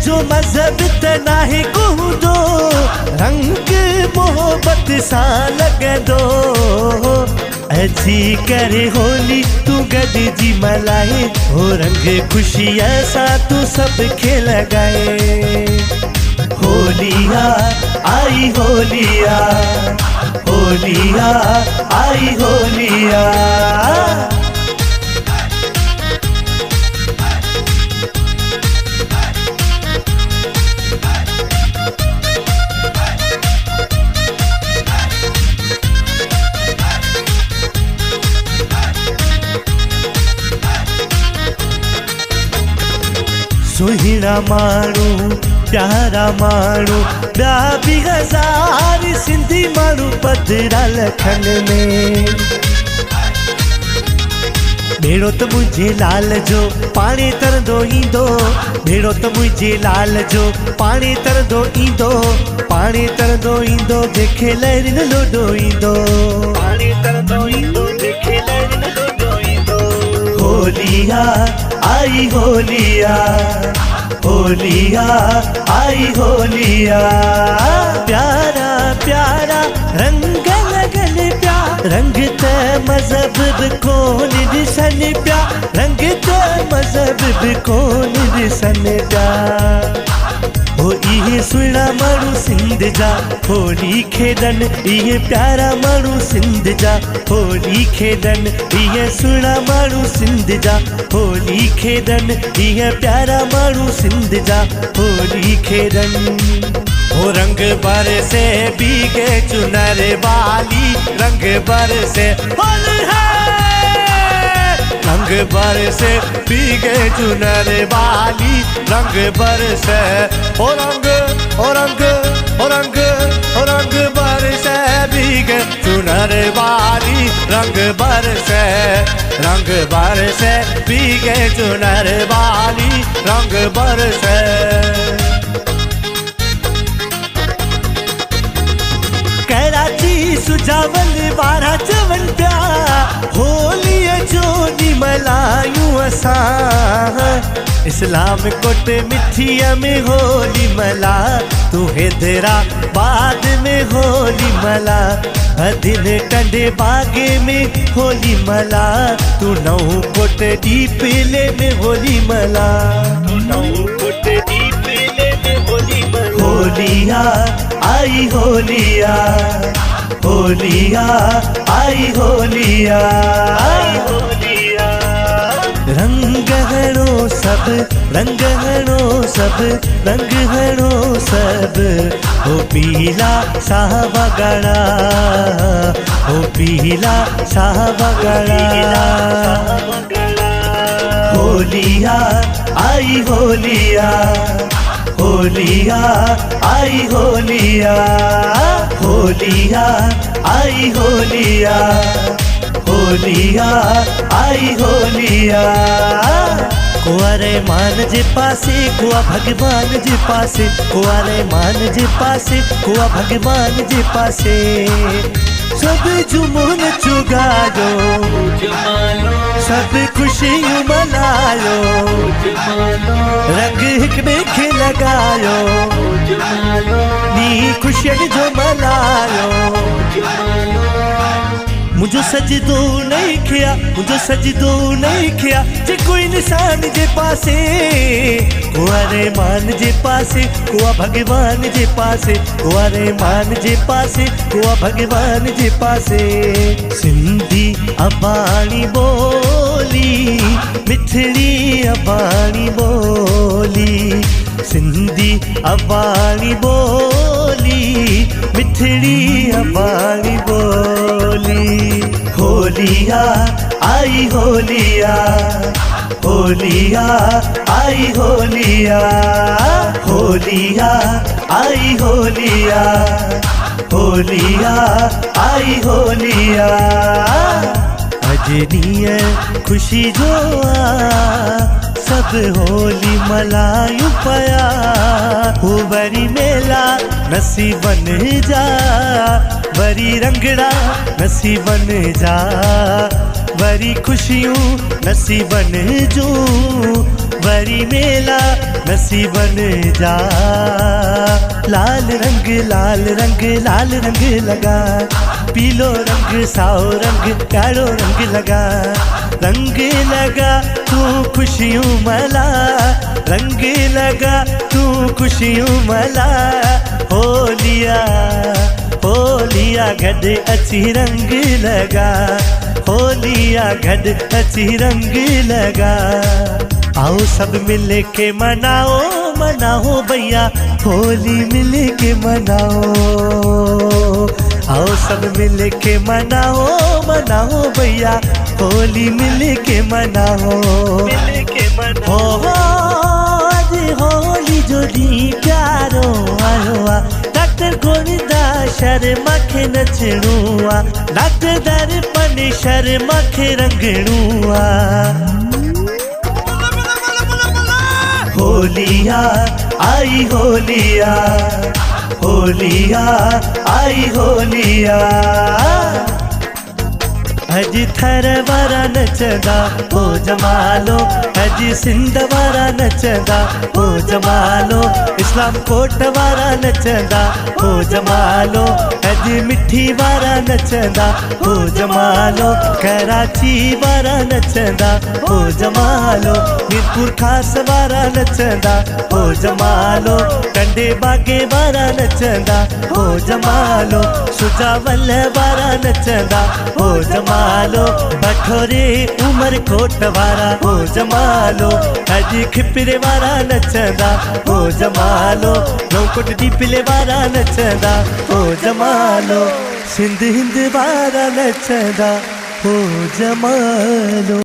जो मजहब त नाहे कहूंदो, रंग मोहब्बत सा लगंदो। अजी करे होली तू गॾिजी मल्हाए, हो रंग खुशीअ सां तू सबके लगाए। होलिया आई होलिया, होलिया आई होलिया। सुहिणा माण्हू प्यारा माण्हू ॿिया बि हज़ार सिंधी माण्हू पधरा लखन में। भेड़ो त मुंहिंजे लाल जो पाणी तरंदो ईंदो, भेड़ो त मुंहिंजे लाल जो पाणी तरंदो ईंदो, पाणी तरंदो ईंदो जंहिंखे लहरिन लोॾो ईंदो, पाणी तरंदो ईंदो जंहिंखे लहरिन लोॾो ईंदो। होलिया आई होलिया, होलिया आई होलिया। प्यारा प्यारा रंग लगन प्या, रंग त मजहब बि कोन ॾिसन पिया, रंग त मजहब बि कोन ॾिसन पिया। हो इहे सुहिणा माण्हू सिंध जा होली खेॾनि, इहे प्यारा माण्हू सिंध जा होली खेॾनि, इहे सुहिणा माण्हू सिंध जा होली खेॾनि, इहे प्यारा माण्हू सिंध जा होली खेॾनि। हो रंग बरसे भीगे चुनर वाली, रंग बरसे होली है, रंग बरसे भीगे चुनर वाली, रंग बरसे ओ रंग ओ रंग ओ रंग ओ रंग बरसे भीगे चुनर वाली, रंग बरसे, रंग बरसे भीगे चुनर वाली, रंग बरसे। कराची सुजावल वारा चवन पिया, होलीअ जो ॾींहुं मल्हायूं असां। इस्लाम कोट मिठीअ में होली मला, तू हैदराबाद में होली मला, अदिन टंडे बागे में होली मला, तू नऊ कोट डीपले में होली मला, तू नऊ कोट डीपले में होली मला। होलिया आई होलिया, होलिया आई होलिया, आई होलिया। रंग हणो सब, रंग हणो सब, रंग हणो सब, हो पीला सावा ॻाढ़ा, हो पीला सावा ॻाढ़ा। होलिया आई होलिया, होलिया आई होलिया, होलिया आई होलिया, होलिया आई होलिया। कुंवारे मान जे पासे कुआ भगवान जे पासे, कुंवारे मान जे पासे कुआ भगवान जे पासे। सब जुमून चुगायो, सब खुशियूं मनायो, रंग हिक ॿिए खे लॻायो, नी खुशियुनि जो मनायो। मुझो सजदो नहीं किया, मुझो सजदो नहीं किया, जे कोई इंसान जे पासे, कुंवारे मान जे पासे कुआ भगवान जे पासे, कुंवारे मान जे पासे कुआ भगवान जे पासे। सिंधी अबाणी बोली, मिठड़ी अबाणी बोली, सिंधी अबाणी बोली, मिठड़ी अबाणी बोली। होलिया आई होलिया, होलिया आई होलिया, होलिया आई होलिया, होलिया आई होलिया। अजनीय खुशी जो सब होली मल्हायूं पया, हो वरी मेला नसीबन जा, वरी रंगड़ा नसीबन जा, वरी खुशियूं नसीबन जूं, वरी मेला नसीबन जा। लाल रंग लाल रंग लाल रंग लगा, पीलो रंग साओ रंग ॻाढ़ो रंग लगा। रंग लगा तू खुशियूं मला, रंग लगा तू खुशियूं मला। होलिया होलिया गॾु अची रंग लगा, होलिया गॾु अची रंग लगा। आओ सब मिल के मनाओ मनाओ भैया, होली मिल के मनाओ। आओ सब मिल के मनाओ मनाओ भैया, होली मिल के मनाओ। हो आज होली जो ॾींहुं प्यारो आयो आ, डॉक्टर गोविंदा शर्मा खे नचणो आ, डॉक्टर दर्पण शर्मा खे रंगणो आ। होलिया आई होलिया, होलिया आई होलिया। अज थर वारा नचंदा हो जमालो, अज सिंध वारा नचंदा हो जमालो, इस्लाम कोट वारा नचंदा हो जमालो, अज मिठी वारा नचंदा हो जमालो, कराची वारा नचंदा हो जमालो, मीरपुर खास वारा नचंदा हो जमालो, टंडे बागे वारा नचंदा हो जमालो, सुजावल वारा नचंदा हो जमालो, बठोरे उमर कोट वारा हो जमालो, अज खिपरे वारा नचंदा हो जमालो, नौकोट दीपले वारा नचंदा हो जमालो, सिंध हिंद वारा नचंदा हो जमालो।